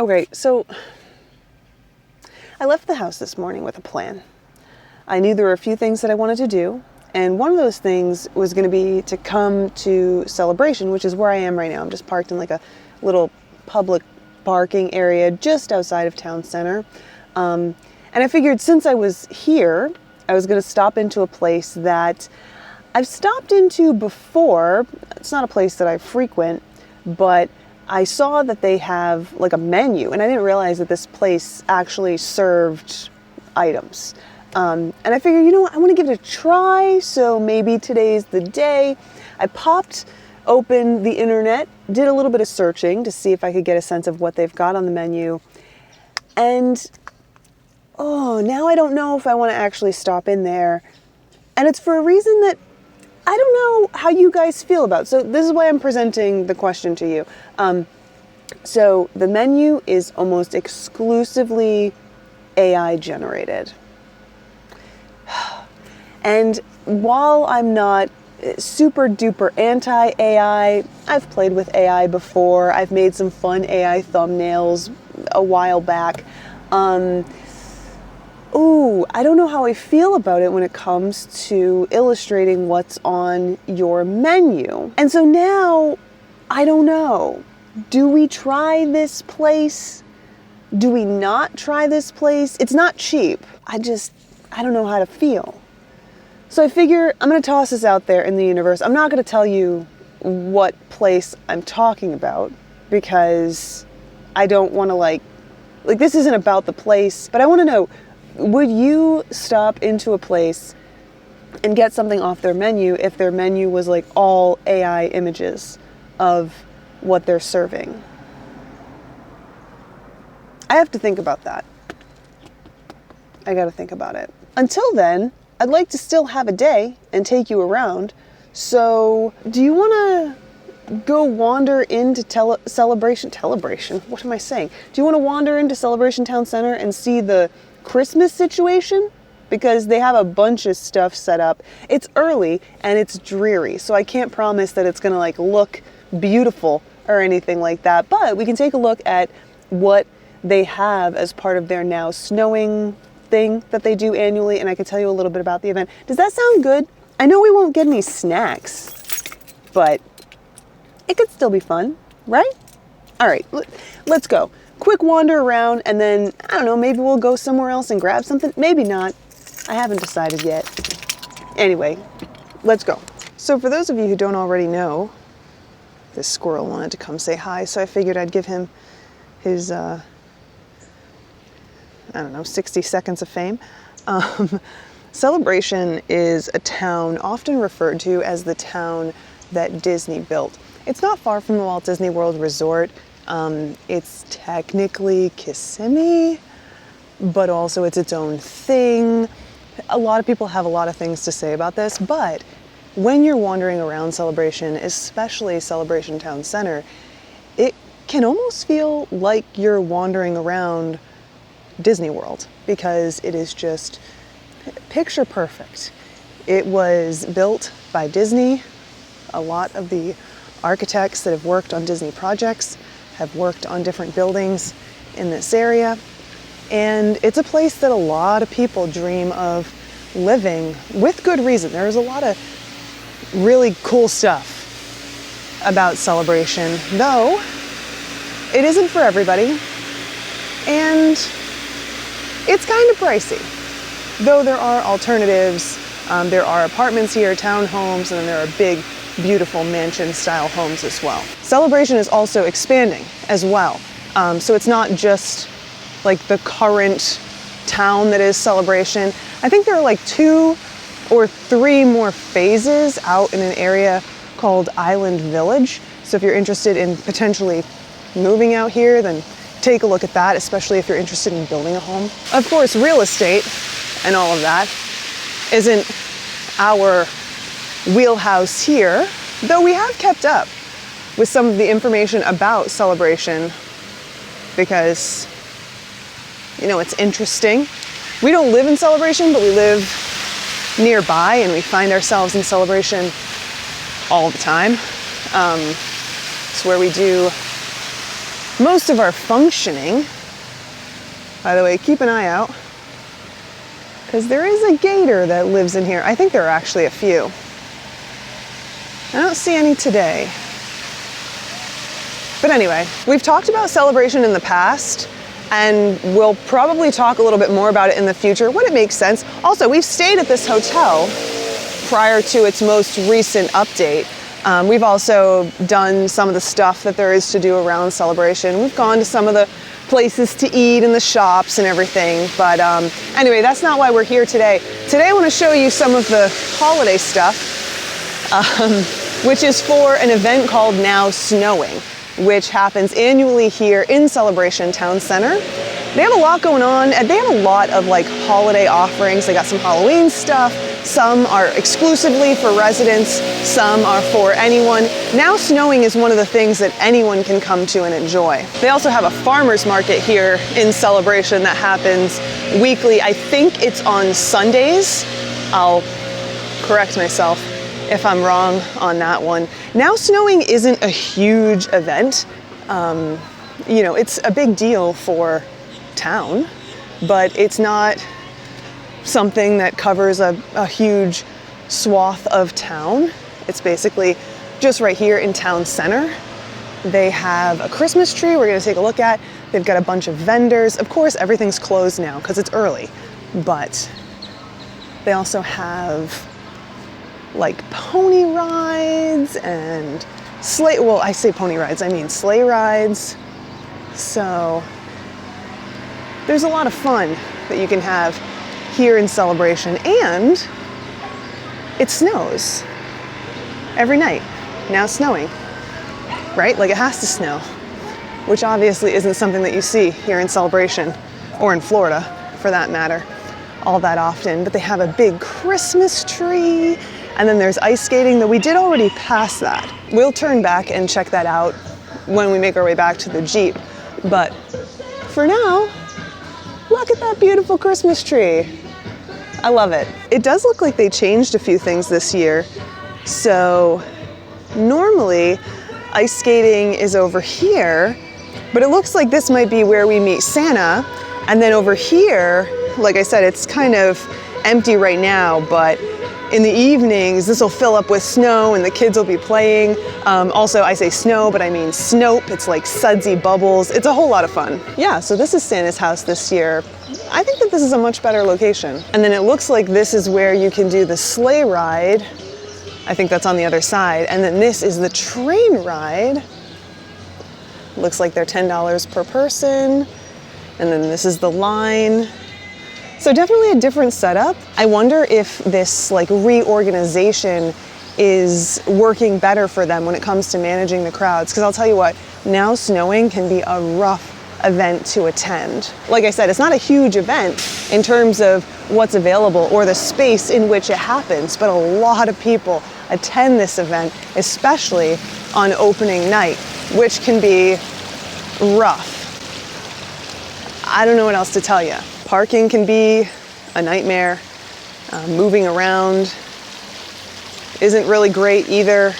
Okay, so I left the house this morning with a plan. I knew there were a few things that I wanted to do, and one of those things was going to be to come to Celebration, which is where I am right now. I'm just parked in like a little public parking area just outside of town center. And I figured since I was here, I was going to stop into a place that I've stopped into before. It's not a place that I frequent, but I saw that they have like a menu, and I didn't realize that this place actually served items. And I figured, you know what, I want to give it a try, so maybe today's the day. I popped open the internet, did a little bit of searching to see if I could get a sense of what they've got on the menu, and now I don't know if I want to actually stop in there. And it's for a reason that I don't know how you guys feel about. So this is why I'm presenting the question to you. So the menu is almost exclusively AI generated. And while I'm not super duper anti-AI, I've played with AI before. I've made some fun AI thumbnails a while back. I don't know how I feel about it when it comes to illustrating what's on your menu. And so now, I don't know. Do we try this place? Do we not try this place? It's not cheap. I don't know how to feel. So I figure I'm going to toss this out there in the universe. I'm not going to tell you what place I'm talking about because I don't want to like this isn't about the place, but I want to know, would you stop into a place and get something off their menu if their menu was like all AI images of what they're serving? I have to think about that. I got to think about it. Until then, I'd like to still have a day and take you around. So, do you want to go wander into Celebration? What am I saying? Do you want to wander into Celebration Town Center and see the Christmas situation? Because they have a bunch of stuff set up. It's early and it's dreary, so I can't promise that it's gonna like look beautiful or anything like that, but we can take a look at what they have as part of their now snowing thing that they do annually, and I can tell you a little bit about the event. Does that sound good? I know we won't get any snacks, but it could still be fun, right? All right, let's go. Quick wander around, and then, I don't know, maybe we'll go somewhere else and grab something. Maybe not. I haven't decided yet. Anyway, let's go. So for those of you who don't already know, this squirrel wanted to come say hi, so I figured I'd give him his, 60 seconds of fame. Celebration is a town often referred to as the town that Disney built. It's not far from the Walt Disney World Resort. It's technically Kissimmee, but also it's its own thing. A lot of people have a lot of things to say about this, but when you're wandering around Celebration, especially Celebration Town Center, it can almost feel like you're wandering around Disney World because it is just picture perfect. It was built by Disney. A lot of the architects that have worked on Disney projects have worked on different buildings in this area. And it's a place that a lot of people dream of living with good reason. There's a lot of really cool stuff about Celebration, though it isn't for everybody. And it's kind of pricey. Though there are alternatives, there are apartments here, townhomes, and then there are big, beautiful mansion-style homes as well. Celebration is also expanding as well. So it's not just like the current town that is Celebration. I think there are like 2 or 3 more phases out in an area called Island Village. So if you're interested in potentially moving out here, then take a look at that, especially if you're interested in building a home. Of course, real estate and all of that isn't our wheelhouse here, though we have kept up with some of the information about Celebration because, it's interesting. We don't live in Celebration, but we live nearby and we find ourselves in Celebration all the time. It's where we do most of our functioning. By the way, keep an eye out, because there is a gator that lives in here. I think there are actually a few. I don't see any today. But anyway, we've talked about celebration in the past, and we'll probably talk a little bit more about it in the future when it makes sense. Also, we've stayed at this hotel prior to its most recent update. We've also done some of the stuff that there is to do around celebration. We've gone to some of the places to eat and the shops and everything. But anyway, that's not why we're here today. Today I want to show you some of the holiday stuff, which is for an event called Now Snowing, which happens annually here in Celebration Town Center. They have a lot going on, and they have a lot of like holiday offerings. They got some Halloween stuff. Some are exclusively for residents. Some are for anyone. Now Snowing is one of the things that anyone can come to and enjoy. They also have a farmer's market here in Celebration that happens weekly. I think it's on Sundays. I'll correct myself if I'm wrong on that one. Now Snowing isn't a huge event. You know, it's a big deal for town, but it's not something that covers a huge swath of town. It's basically just right here in town center. They have a Christmas tree we're going to take a look at. They've got a bunch of vendors. Of course, everything's closed now because it's early, but they also have like pony rides and sleigh, well, I say pony rides, I mean sleigh rides. So there's a lot of fun that you can have here in Celebration, and it snows every night. Now snowing, right? Like it has to snow, which obviously isn't something that you see here in Celebration, or in Florida for that matter, all that often. But they have a big Christmas tree, and then there's ice skating, though we did already pass that. We'll turn back and check that out when we make our way back to the Jeep. But for now, look at that beautiful Christmas tree. I love it. It does look like they changed a few things this year. So normally ice skating is over here, but it looks like this might be where we meet Santa. And then over here, like I said, it's kind of empty right now, but in the evenings, this will fill up with snow and the kids will be playing. Also, I say snow, but I mean snope. It's like sudsy bubbles. It's a whole lot of fun. Yeah, so this is Santa's house this year. I think that this is a much better location. And then it looks like this is where you can do the sleigh ride. I think that's on the other side. And then this is the train ride. Looks like they're $10 per person. And then this is the line. So definitely a different setup. I wonder if this like reorganization is working better for them when it comes to managing the crowds. Because I'll tell you what, Now Snowing can be a rough event to attend. Like I said, it's not a huge event in terms of what's available or the space in which it happens, but a lot of people attend this event, especially on opening night, which can be rough. I don't know what else to tell you. Parking can be a nightmare. Moving around isn't really great either.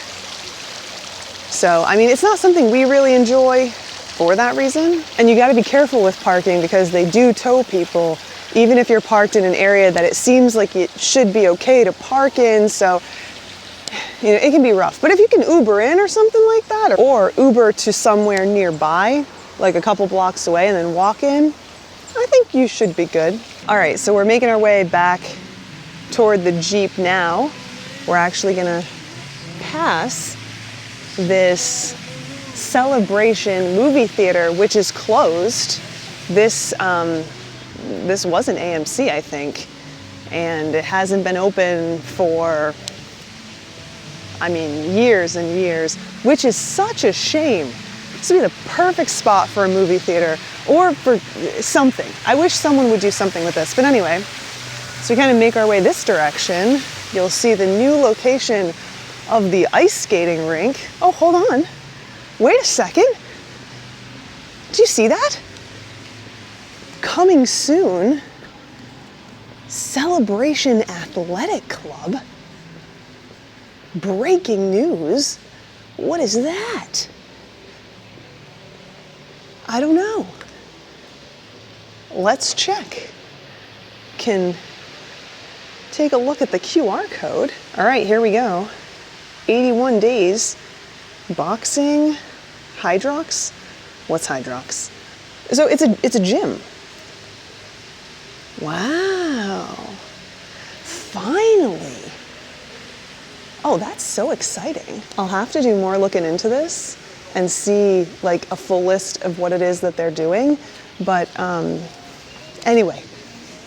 So, I mean, it's not something we really enjoy for that reason. And you gotta be careful with parking because they do tow people, even if you're parked in an area that it seems like it should be okay to park in. So, you know, it can be rough. But if you can Uber in or something like that, or Uber to somewhere nearby, like a couple blocks away and then walk in, I think you should be good. All right, so we're making our way back toward the Jeep now. We're actually gonna pass this Celebration movie theater, which is closed. This was an AMC, I think, and it hasn't been open for, I mean, years and years, which is such a shame. This would be the perfect spot for a movie theater or for something. I wish someone would do something with this. But anyway, so we kind of make our way this direction. You'll see the new location of the ice skating rink. Oh, hold on. Wait a second. Did you see that? Coming soon, Celebration Athletic Club. Breaking news. What is that? I don't know. Let's check. Can take a look at the QR code. All right, here we go. 81 days. Boxing, Hydrox. What's Hydrox? So it's a gym. Wow. Finally. Oh, that's so exciting. I'll have to do more looking into this and see like a full list of what it is that they're doing. But anyway,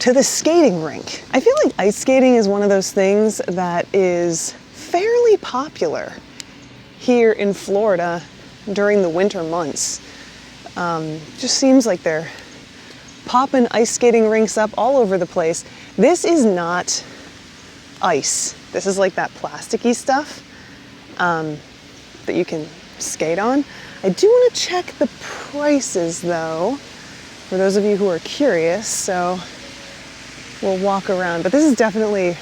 to the skating rink. I feel like ice skating is one of those things that is fairly popular here in Florida during the winter months. Just seems like they're popping ice skating rinks up all over the place. This is not ice. This is like that plasticky stuff that you can skate on. I do want to check the prices though, for those of you who are curious, so we'll walk around. But this is definitely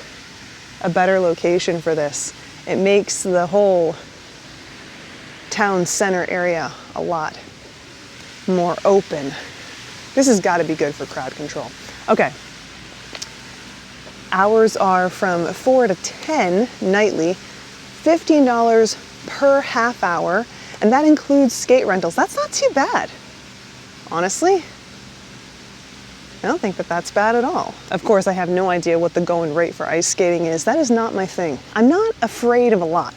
a better location for this. It makes the whole town center area a lot more open. This has got to be good for crowd control. Okay. Hours are from 4 to 10 nightly, $15 per half hour, and that includes skate rentals. That's not too bad, honestly. I don't think that that's bad at all. Of course, I have no idea what the going rate for ice skating is. That is not my thing. I'm not afraid of a lot.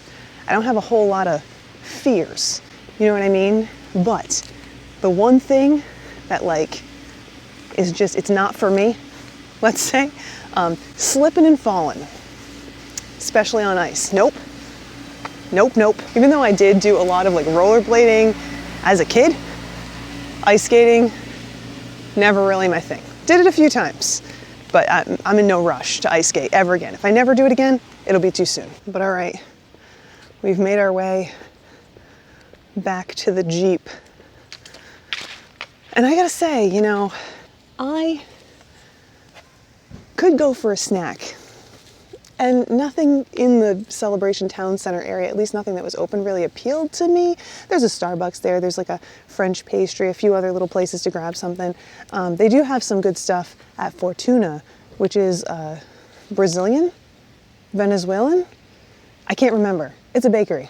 I don't have a whole lot of fears. You know what I mean? But the one thing that like is just, it's not for me, let's say, slipping and falling, especially on ice. Nope. Even though I did do a lot of like rollerblading as a kid, ice skating, never really my thing. Did it a few times, but I'm in no rush to ice skate ever again. If I never do it again, it'll be too soon. But all right, we've made our way back to the Jeep. And I gotta say, you know, I could go for a snack. And nothing in the Celebration Town Center area, at least nothing that was open, really appealed to me. There's a Starbucks there, there's like a French pastry, a few other little places to grab something. They do have some good stuff at Fortuna, which is Brazilian, Venezuelan, I can't remember. It's a bakery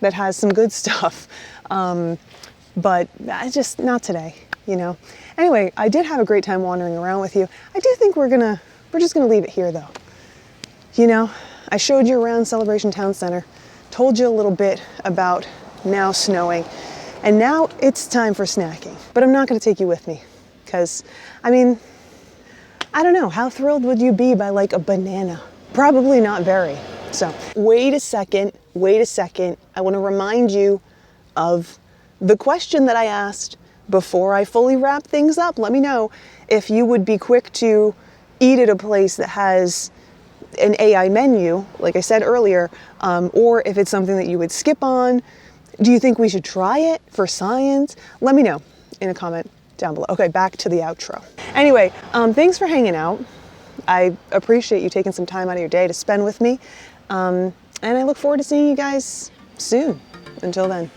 that has some good stuff, but just not today, you know. Anyway, I did have a great time wandering around with you. I do think we're just gonna leave it here though. You know, I showed you around Celebration Town Center, told you a little bit about now snowing, and now it's time for snacking. But I'm not gonna take you with me, because, I mean, I don't know, how thrilled would you be by like a banana? Probably not very. So, wait a second. I wanna remind you of the question that I asked before I fully wrap things up. Let me know if you would be quick to eat at a place that has an AI menu, like I said earlier, or if it's something that you would skip on. Do you think we should try it for science? Let me know in a comment down below. Okay, back to the outro. Anyway, thanks for hanging out. I appreciate you taking some time out of your day to spend with me. And I look forward to seeing you guys soon. Until then.